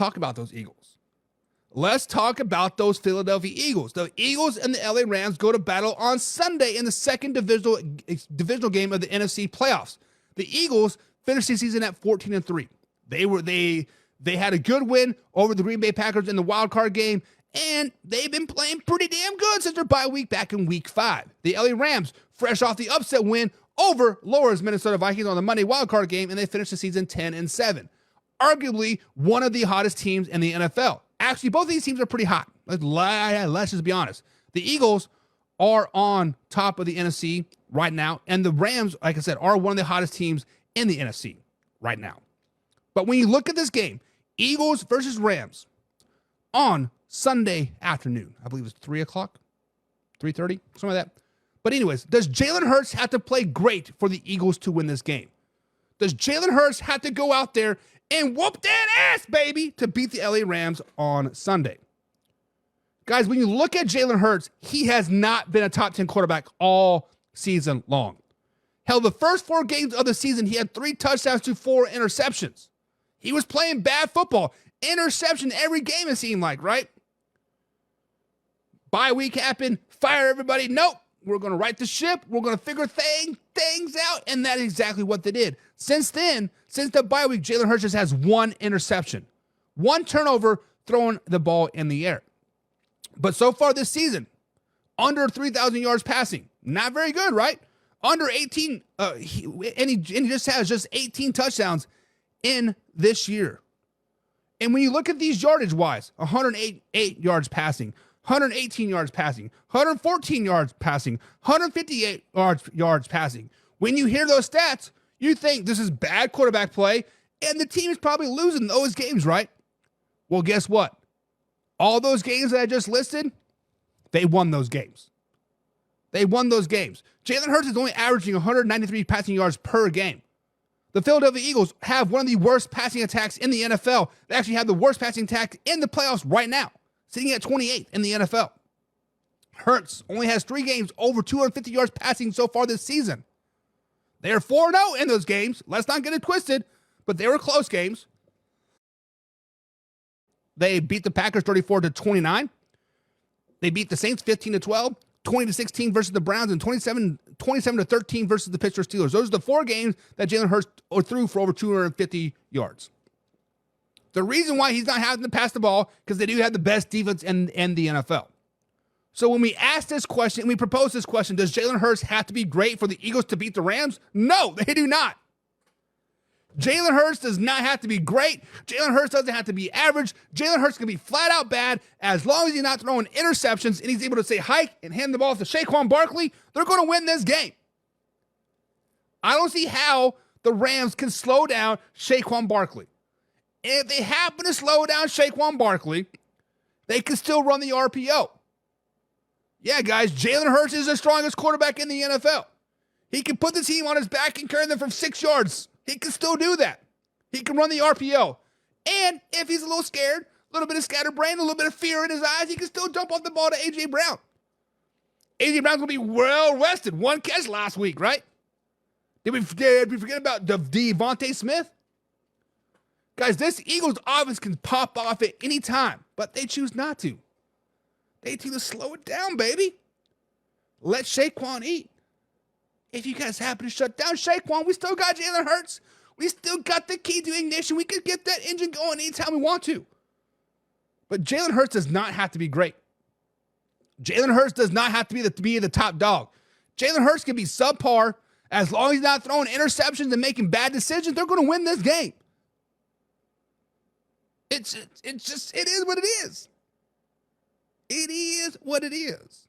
talk about those Eagles. Let's talk about those Philadelphia Eagles. The Eagles and the LA Rams go to battle on Sunday in the second divisional game of the NFC playoffs. The Eagles finished the season at 14-3. They had a good win over the Green Bay Packers in the wild card game, and they've been playing pretty damn good since their bye week back in week 5. The LA Rams, fresh off the upset win over Laura's Minnesota Vikings on the Monday wild card game, and they finished the season 10-7. Arguably one of the hottest teams in the NFL. Actually, both of these teams are pretty hot. Let's just be honest. The Eagles are on top of the NFC right now, and the Rams, like I said, are one of the hottest teams in the NFC right now. But when you look at this game, Eagles versus Rams on Sunday afternoon, I believe it's 3 o'clock, 3:30, something like that. But anyways, does Jalen Hurts have to play great for the Eagles to win this game? Does Jalen Hurts have to go out there and whoop that ass, baby, to beat the LA Rams on Sunday? Guys, when you look at Jalen Hurts, he has not been a top 10 quarterback all season long. Hell, the first 4 games of the season, he had 3 touchdowns to 4 interceptions. He was playing bad football. Interception every game, it seemed like, right? Bye week happened, fire everybody. Nope, we're going to right the ship. We're going to figure things out, and that is exactly what they did. Since then, since the bye week, Jalen Hurts just has 1 interception, 1 turnover throwing the ball in the air. But so far this season, under 3,000 yards passing. Not very good, right? Under 18, he just has 18 touchdowns in this year. And when you look at these yardage-wise, 108 yards passing, 118 yards passing, 114 yards passing, 158 yards passing. When you hear those stats, you think this is bad quarterback play, and the team is probably losing those games, right? Well, guess what? All those games that I just listed, they won those games. They won those games. Jalen Hurts is only averaging 193 passing yards per game. The Philadelphia Eagles have one of the worst passing attacks in the NFL. They actually have the worst passing attack in the playoffs right now, sitting at 28th in the NFL. Hurts only has 3 games over 250 yards passing so far this season. They are 4-0 in those games. Let's not get it twisted, but they were close games. They beat the Packers 34-29. They beat the Saints 15-12, 20-16 versus the Browns, and 27-13 versus the Pittsburgh Steelers. Those are the 4 games that Jalen Hurts threw for over 250 yards. The reason why he's not having to pass the ball, because they do have the best defense in the NFL. So when we ask this question, and we propose this question, does Jalen Hurts have to be great for the Eagles to beat the Rams? No, they do not. Jalen Hurts does not have to be great. Jalen Hurts doesn't have to be average. Jalen Hurts can be flat out bad. As long as he's not throwing interceptions and he's able to say hike and hand the ball to Saquon Barkley, they're going to win this game. I don't see how the Rams can slow down Saquon Barkley. And if they happen to slow down Saquon Barkley, they can still run the RPO. Yeah, guys, Jalen Hurts is the strongest quarterback in the NFL. He can put the team on his back and carry them from 6 yards. He can still do that. He can run the RPO. And if he's a little scared, a little bit of scatterbrain, a little bit of fear in his eyes, he can still jump off the ball to A.J. Brown. A.J. Brown's going to be well rested. 1 catch last week, right? Did we forget about Devontae Smith? Guys, this Eagles offense can pop off at any time, but they choose not to. They choose to slow it down, baby. Let Saquon eat. If you guys happen to shut down Saquon, we still got Jalen Hurts. We still got the key to ignition. We could get that engine going anytime we want to. But Jalen Hurts does not have to be great. Jalen Hurts does not have to be the top dog. Jalen Hurts can be subpar. As long as he's not throwing interceptions and making bad decisions, they're going to win this game. It is what it is. It is what it is.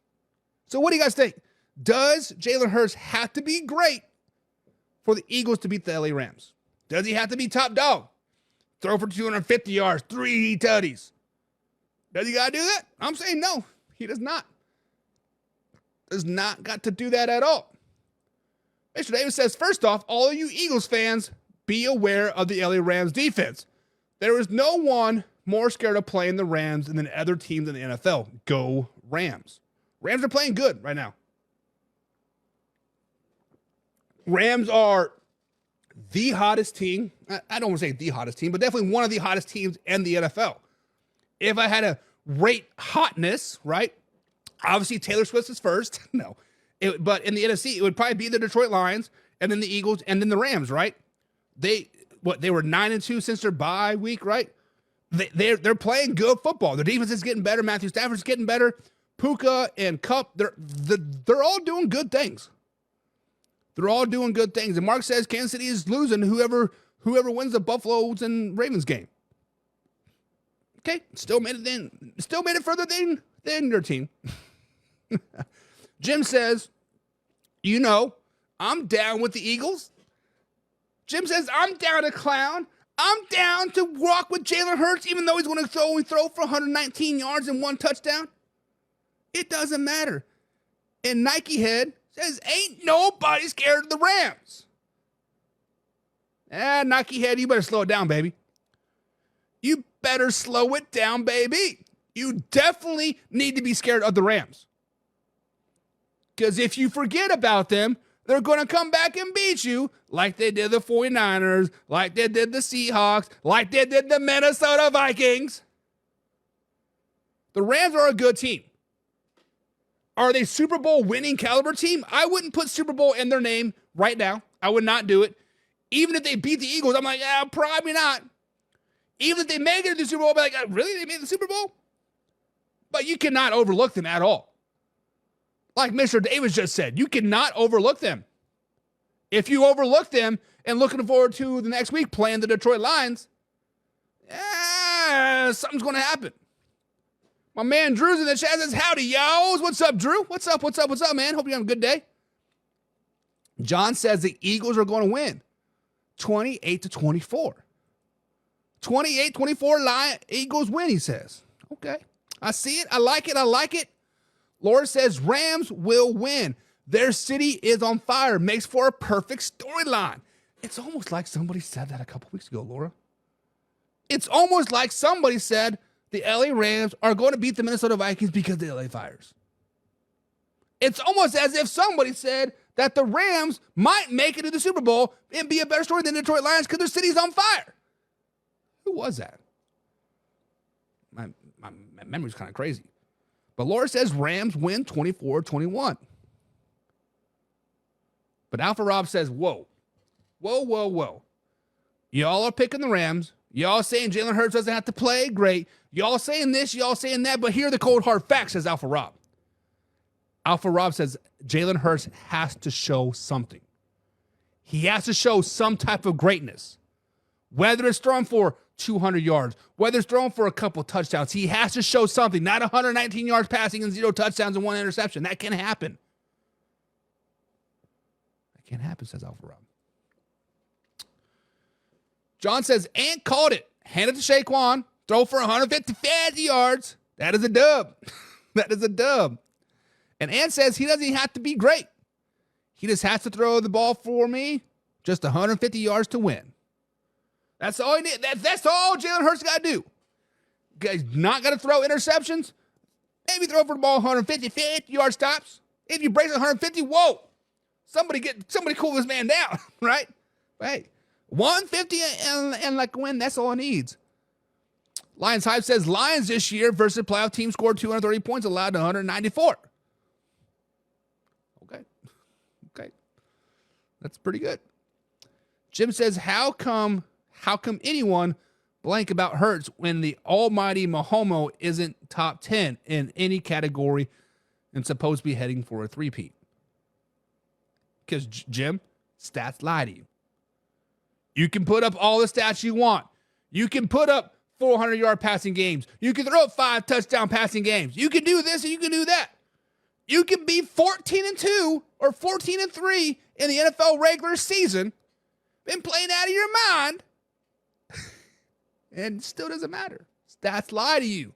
So what do you guys think? Does Jalen Hurts have to be great for the Eagles to beat the LA Rams? Does he have to be top dog? Throw for 250 yards, 3 tutties. Does he got to do that? I'm saying no, he does not. Does not got to do that at all. Mr. Davis says, first off, all of you Eagles fans, be aware of the LA Rams defense. There is no one more scared of playing the Rams than other teams in the NFL. Go Rams. Rams are playing good right now. Rams are the hottest team. I don't want to say the hottest team, but definitely one of the hottest teams in the NFL. If I had to rate hotness, right? Obviously, Taylor Swift is first. No. But in the NFC, it would probably be the Detroit Lions and then the Eagles and then the Rams, right? They were 9-2 since their bye week, right? They're playing good football. Their defense is getting better. Matthew Stafford's getting better. Puka and Kupp, they're all doing good things. They're all doing good things. And Mark says Kansas City is losing whoever wins the Buffaloes and Ravens game. Okay, still made it further than your team. Jim says, I'm down with the Eagles. Jim says, I'm down to clown. I'm down to walk with Jalen Hurts, even though he's going to throw for 119 yards and 1 touchdown. It doesn't matter. And Nike Head says, ain't nobody scared of the Rams. Nike Head, you better slow it down, baby. You better slow it down, baby. You definitely need to be scared of the Rams. Because if you forget about them, they're going to come back and beat you like they did the 49ers, like they did the Seahawks, like they did the Minnesota Vikings. The Rams are a good team. Are they Super Bowl winning caliber team? I wouldn't put Super Bowl in their name right now. I would not do it. Even if they beat the Eagles, I'm like, probably not. Even if they make it to the Super Bowl, I'll be like, really? They made the Super Bowl? But you cannot overlook them at all. Like Mr. Davis just said, you cannot overlook them. If you overlook them and looking forward to the next week playing the Detroit Lions, something's going to happen. My man Drew's in the chat says, howdy, yos. What's up, Drew? What's up, man? Hope you're having a good day. John says the Eagles are going to win 28-24. 28-24 Eagles win, he says. Okay. I see it. I like it. Laura says Rams will win. Their city is on fire. Makes for a perfect storyline. It's almost like somebody said that a couple weeks ago, Laura. It's almost like somebody said the LA Rams are going to beat the Minnesota Vikings because of the LA Fires. It's almost as if somebody said that the Rams might make it to the Super Bowl and be a better story than the Detroit Lions because their city's on fire. Who was that? My memory's kind of crazy. But Laura says Rams win 24-21. But Alpha Rob says, whoa. Y'all are picking the Rams. Y'all saying Jalen Hurts doesn't have to play. Great. Y'all saying this, y'all saying that. But here are the cold hard facts, says Alpha Rob. Alpha Rob says Jalen Hurts has to show something. He has to show some type of greatness. Whether it's thrown for 200 yards, whether it's thrown for a couple touchdowns, he has to show something. Not 119 yards passing and 0 touchdowns and 1 interception. That can happen. That can't happen, says Alpha Rob. John says, Ant called it. Hand it to Saquon. Throw for 150 yards. That is a dub. That is a dub. And Ant says he doesn't even have to be great. He just has to throw the ball for me just 150 yards to win. That's all he needs. That's all Jalen Hurts got to do. He's not got to throw interceptions. Maybe throw for the ball 150 yard stops. If you break 150, whoa. Somebody cool this man down, right? But hey, 150 and like win, that's all it needs. Lions Hype says Lions this year versus playoff team scored 230 points, allowed 194. Okay. That's pretty good. Jim says, how come anyone blank about Hurts when the almighty Mahomo isn't top 10 in any category and supposed to be heading for a three-peat? Because, Jim, stats lie to you. You can put up all the stats you want. You can put up 400-yard passing games. You can throw up 5 touchdown passing games. You can do this and you can do that. You can be 14-2 or 14-3 in the NFL regular season, been playing out of your mind, and it still doesn't matter. Stats lie to you.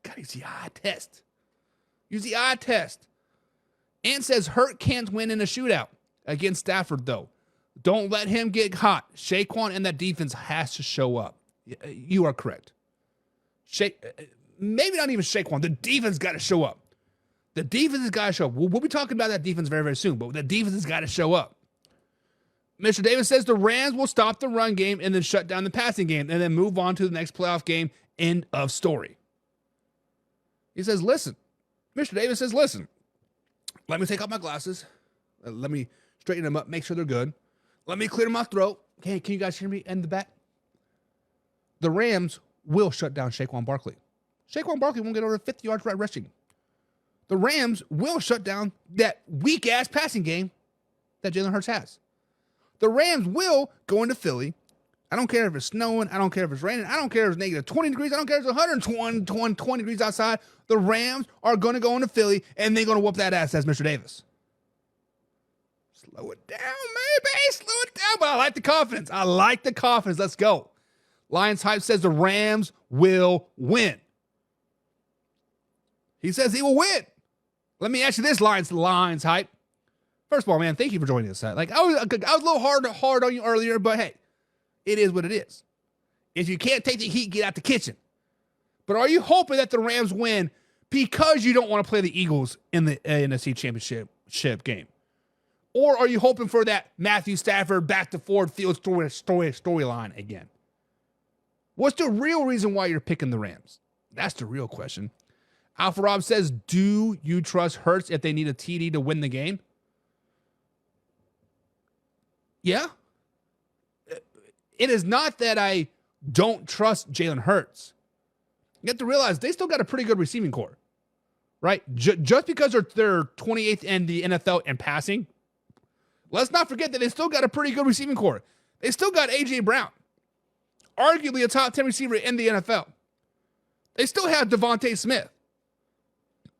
Gotta use the eye test. Use the eye test. Ant says Hurt can't win in a shootout against Stafford, though. Don't let him get hot. Saquon and that defense has to show up. You are correct. Maybe not even Saquon. The defense got to show up. The defense has got to show up. We'll be talking about that defense very, very soon, but the defense has got to show up. Mr. Davis says the Rams will stop the run game and then shut down the passing game and then move on to the next playoff game. End of story. He says, listen. Mr. Davis says, listen. Let me take off my glasses. Let me straighten them up, make sure they're good. Let me clear my throat. Okay, can you guys hear me in the back? The Rams will shut down Saquon Barkley. Saquon Barkley won't get over 50 yards right rushing. The Rams will shut down that weak-ass passing game that Jalen Hurts has. The Rams will go into Philly. I don't care if it's snowing. I don't care if it's raining. I don't care if it's negative 20 degrees. I don't care if it's 120 degrees outside. The Rams are going to go into Philly, and they're going to whoop that ass, says Mr. Davis. Slow it down, maybe. Slow it down. But I like the confidence. I like the confidence. Let's go. Lions Hype says the Rams will win. He says he will win. Let me ask you this, Lions Hype. First of all, man, thank you for joining us. Like I was a little hard on you earlier, but hey, it is what it is. If you can't take the heat, get out the kitchen. But are you hoping that the Rams win because you don't want to play the Eagles in the NFC Championship game? Or are you hoping for that Matthew Stafford back to Ford Field storyline again? What's the real reason why you're picking the Rams? That's the real question. Alpha Rob says, do you trust Hurts if they need a TD to win the game? Yeah. It is not that I don't trust Jalen Hurts. You have to realize they still got a pretty good receiving core, right? Just because they're 28th in the NFL in passing, let's not forget that they still got a pretty good receiving core. They still got A.J. Brown, arguably a top 10 receiver in the NFL. They still have Devontae Smith.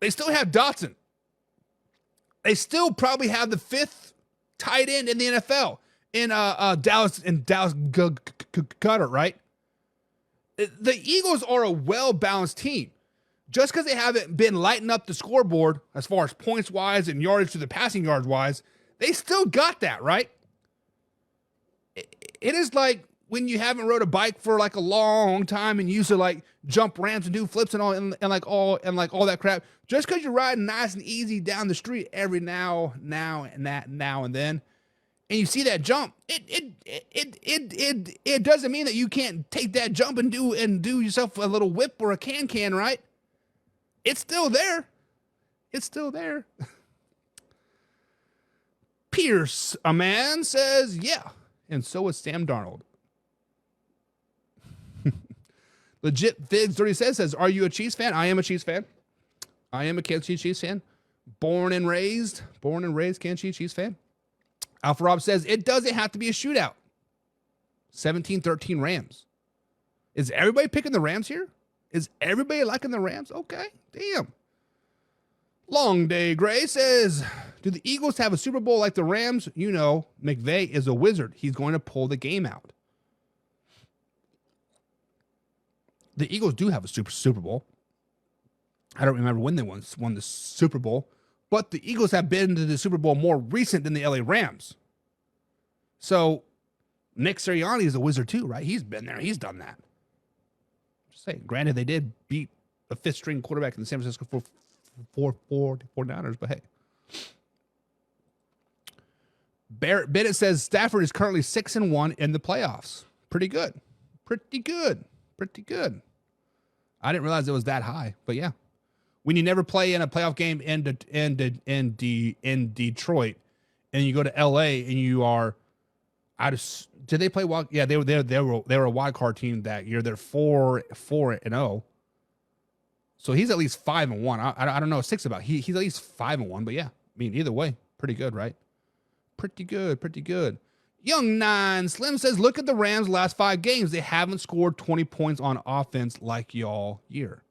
They still have Dotson. They still probably have the 5th tight end in the NFL in Dallas Goedert, right? The Eagles are a well-balanced team. Just because they haven't been lighting up the scoreboard as far as points-wise and yardage to the passing yards-wise, they still got that, right? It is like when you haven't rode a bike for like a long time and you used to like jump ramps and do flips and all that crap. Just because you're riding nice and easy down the street every now and then, and you see that jump, it doesn't mean that you can't take that jump and do yourself a little whip or a can, right? It's still there. It's still there. Pierce, a man, says, yeah. And so is Sam Darnold. Legit Figs 30 says, are you a Chiefs fan? I am a Chiefs fan. I am a Kansas City Chiefs fan. Born and raised Kansas City Chiefs fan. Alpha Rob says, it doesn't have to be a shootout. 17-13 Rams. Is everybody picking the Rams here? Is everybody liking the Rams? Okay, damn. Long Day Gray says, do the Eagles have a Super Bowl like the Rams? You know, McVay is a wizard. He's going to pull the game out. The Eagles do have a Super Bowl. I don't remember when they won the Super Bowl, but the Eagles have been to the Super Bowl more recent than the LA Rams. So Nick Sirianni is a wizard too, right? He's been there. He's done that. Just saying. Granted, they did beat a 5th-string quarterback in the San Francisco 49ers, but hey. Barrett Bennett says Stafford is currently 6-1 in the playoffs. Pretty good. I didn't realize it was that high, but yeah. When you never play in a playoff game in Detroit, and you go to LA and you are did they play wild? Yeah, they were a wild card team that year. They're 4-0. So he's at least 5-1. I don't know 6 about. He's at least 5-1, but yeah. I mean, either way, pretty good, right? Pretty good. Young Nine Slim says, look at the Rams' last 5 games. They haven't scored 20 points on offense like y'all year.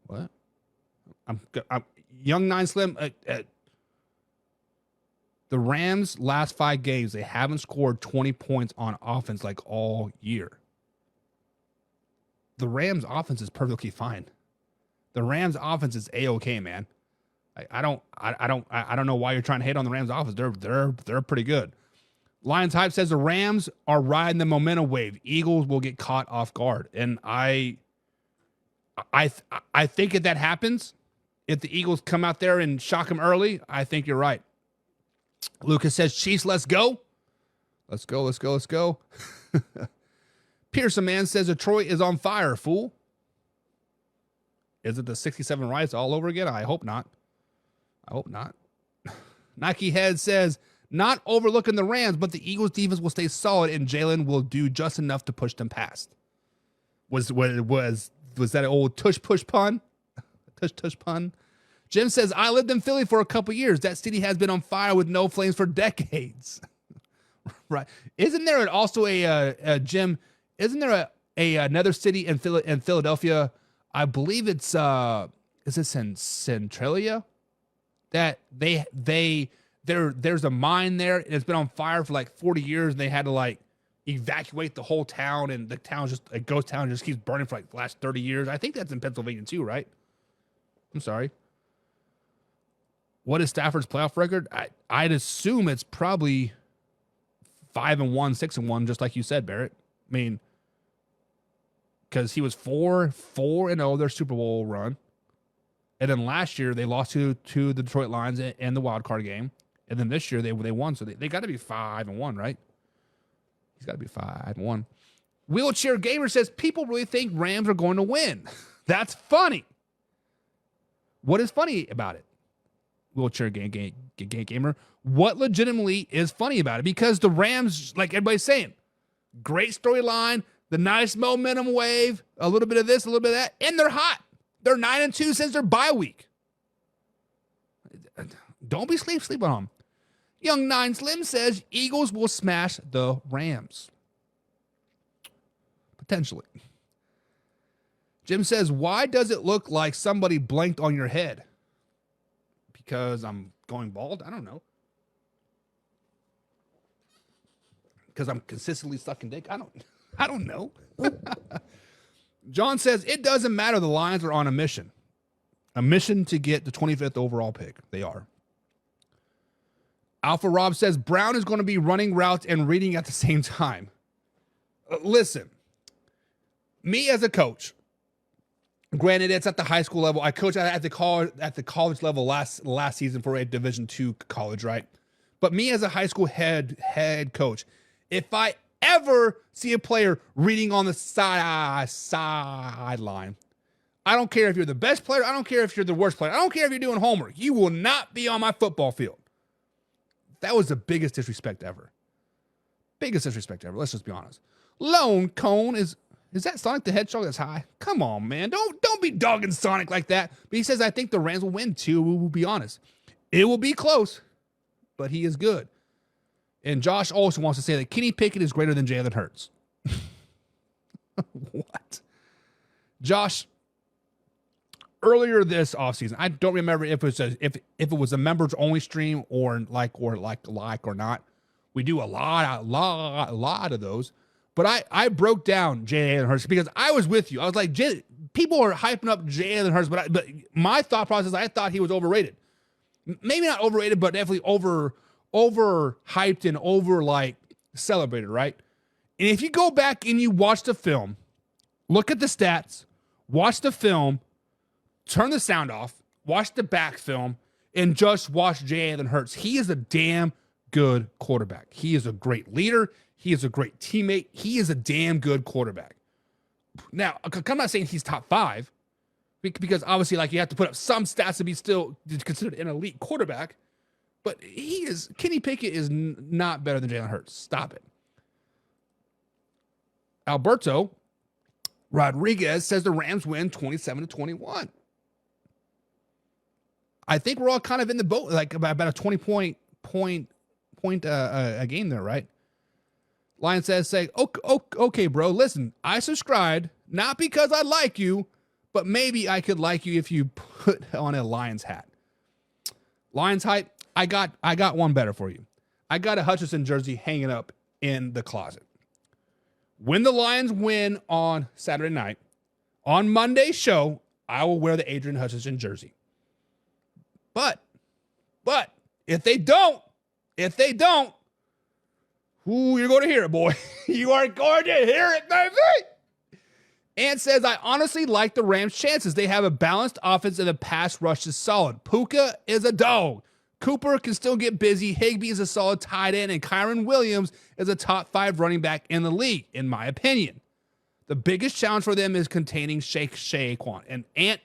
What? I'm Young Nine Slim. The Rams' last 5 games, they haven't scored 20 points on offense like all year. The Rams' offense is perfectly fine. The Rams' offense is A-okay, man. I don't know why you're trying to hate on the Rams' offense. They're pretty good. Lions Hype says the Rams are riding the momentum wave. Eagles will get caught off guard, and I think if that happens, if the Eagles come out there and shock them early, I think you're right. Lucas says, Chiefs, let's go. Let's go, let's go, let's go. Pearson Man says, Detroit is on fire, fool. Is it the 67 riots all over again? I hope not. I hope not. Nike Head says, not overlooking the Rams, but the Eagles defense will stay solid and Jalen will do just enough to push them past. Was that an old tush push pun? Tush pun. Jim says, I lived in Philly for a couple years. That city has been on fire with no flames for decades. Right. Isn't there also a Jim? Isn't there another city in Philadelphia? I believe it's is it Centralia? That there's a mine there and it's been on fire for like 40 years and they had to like evacuate the whole town and the town's just a ghost town, just keeps burning for like the last 30 years. I think that's in Pennsylvania too, right? I'm sorry. What is Stafford's playoff record? I'd assume it's probably 5-1, 6-1, just like you said, Barrett. I mean, because he was 4-0 their Super Bowl run. And then last year they lost to the Detroit Lions in the wild card game. And then this year they won. So they got to be 5-1, right? He's got to be 5-1. Wheelchair Gamer says, people really think Rams are going to win. That's funny. What is funny about it? Wheelchair Gamer. What legitimately is funny about it? Because the Rams, like everybody's saying, great storyline, the nice momentum wave, a little bit of this, a little bit of that, and they're hot. They're 9-2 since their bye week. Don't be sleep on them. Young Nine Slim says Eagles will smash the Rams. Potentially. Jim says, why does it look like somebody blanked on your head? Because I'm going bald? I don't know. Because I'm consistently sucking dick? I don't know. John says, it doesn't matter. The Lions are on a mission. A mission to get the 25th overall pick. They are. Alpha Rob says, Brown is going to be running routes and reading at the same time. Listen, me as a coach, granted it's at the high school level. I coached at the college level last season for a Division II college, right? But me as a high school head coach, if I ever see a player reading on the sideline, I don't care if you're the best player. I don't care if you're the worst player. I don't care if you're doing homework. You will not be on my football field. That was the biggest disrespect ever. Biggest disrespect ever. Let's just be honest. Lone Cone is that Sonic the Hedgehog that's high? Come on, man. Don't be dogging Sonic like that. But he says, I think the Rams will win too. We will be honest. It will be close, but he is good. And Josh also wants to say that Kenny Pickett is greater than Jalen Hurts. What? Josh, earlier this offseason, I don't remember if it was a members only stream or not. We do a lot of those. But I broke down Jalen Hurts because I was with you. I was like, people are hyping up Jalen Hurts, but my thought process, I thought he was overrated. Maybe not overrated, but definitely over-hyped and celebrated, right? And if you go back and you watch the film, look at the stats, watch the film, turn the sound off, watch the back film, and just watch Jalen Hurts. He is a damn good quarterback. He is a great leader. He is a great teammate. He is a damn good quarterback. Now, I'm not saying he's top 5, because obviously, you have to put up some stats to be still considered an elite quarterback. But Kenny Pickett is not better than Jalen Hurts. Stop it. Alberto Rodriguez says the Rams win 27-21. I think we're all kind of in the boat, about a 20 point a game there, right? Lion says, okay, bro, listen, I subscribed, not because I like you, but maybe I could like you if you put on a Lions hat. Lions hype, I got one better for you. I got a Hutchinson jersey hanging up in the closet. When the Lions win on Saturday night, on Monday's show, I will wear the Adrian Hutchinson jersey. But if they don't, you're going to hear it, boy. You are going to hear it, baby. And says, I honestly like the Rams' chances. They have a balanced offense and the pass rush is solid. Puka is a dog. Cooper can still get busy. Higbee is a solid tight end, and Kyron Williams is a top 5 running back in the league, in my opinion. The biggest challenge for them is containing Saquon. And Ant,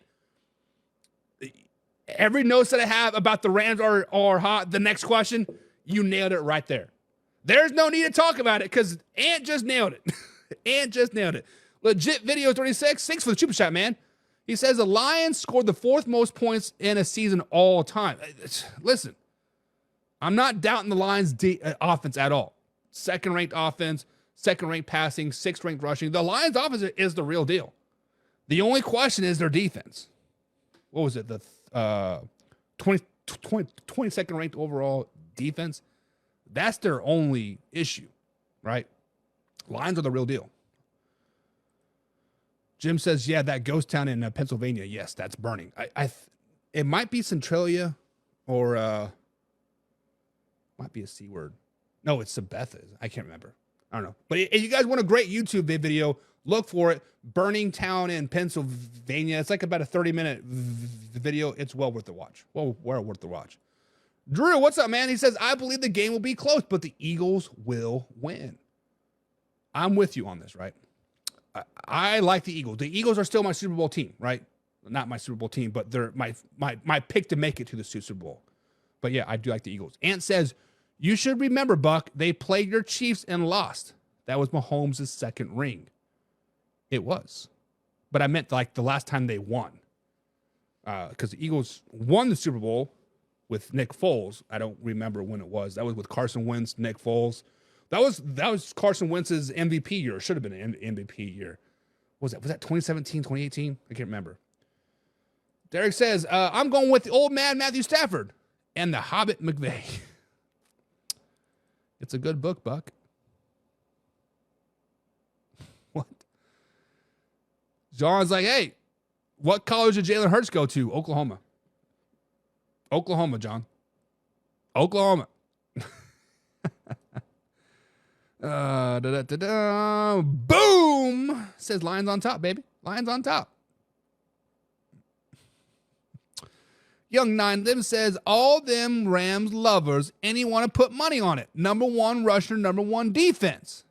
every note that I have about the Rams are hot, the next question, you nailed it right there. There's no need to talk about it because Ant just nailed it. Ant just nailed it. Legit Video 36, thanks for the super chat, man. He says the Lions scored the 4th most points in a season all time. Listen, I'm not doubting the Lions' offense at all. 2nd-ranked offense, 2nd-ranked passing, 6th-ranked rushing. The Lions' offense is the real deal. The only question is their defense. What was it? The 22nd-ranked overall defense? That's their only issue, right? Lions are the real deal. Jim says, yeah, that ghost town in Pennsylvania, yes, that's burning. It might be Centralia or might be a C word. No, it's Sabetha. I can't remember. I don't know. But if you guys want a great YouTube video, look for it. Burning town in Pennsylvania. It's like about a 30-minute video. It's well worth the watch. Well worth the watch. Drew, what's up, man? He says, I believe the game will be close, but the Eagles will win. I'm with you on this, right? I like the Eagles. The Eagles are still my Super Bowl team, right? Not my Super Bowl team, but they're my pick to make it to the Super Bowl. But yeah, I do like the Eagles. Ant says, you should remember, Buck, they played your Chiefs and lost. That was Mahomes' 2nd ring. It was. But I meant like the last time they won. Because the Eagles won the Super Bowl with Nick Foles. I don't remember when it was. That was with Carson Wentz, Nick Foles. That was Carson Wentz's MVP year. It should have been an MVP year. Was that 2017, 2018? I can't remember. Derek says, I'm going with the old man Matthew Stafford and the Hobbit McVay. It's a good book, Buck. What? John's like, hey, what college did Jalen Hurts go to? Oklahoma. Oklahoma, John. Oklahoma. Boom! Says Lions on top, baby. Lions on top. Young 9 Lim says, all them Rams lovers, anyone to put money on it. Number 1 rusher, number 1 defense.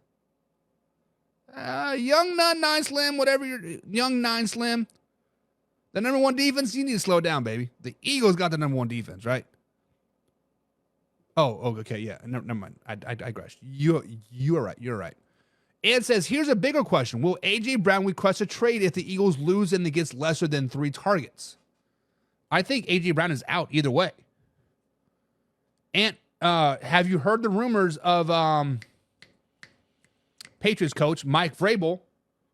Young 9 Slim, whatever you're, young 9 Slim. The number 1 defense, you need to slow down, baby. The Eagles got the number 1 defense, right? Oh, okay, yeah. Never mind. I digress. You are right. You're right. Ed says, here's a bigger question. Will A.J. Brown request a trade if the Eagles lose and it gets lesser than 3 targets? I think A.J. Brown is out either way. And have you heard the rumors of Patriots coach Mike Vrabel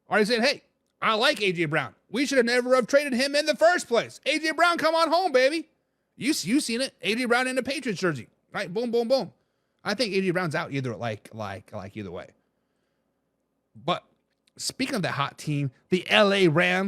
already saying, hey, I like A.J. Brown. We should have never have traded him in the first place. A.J. Brown, come on home, baby. You seen it. A.J. Brown in the Patriots jersey. Right? Boom, boom, boom. I think A.J. Brown's out either like either way. But speaking of that hot team, the L.A. Rams,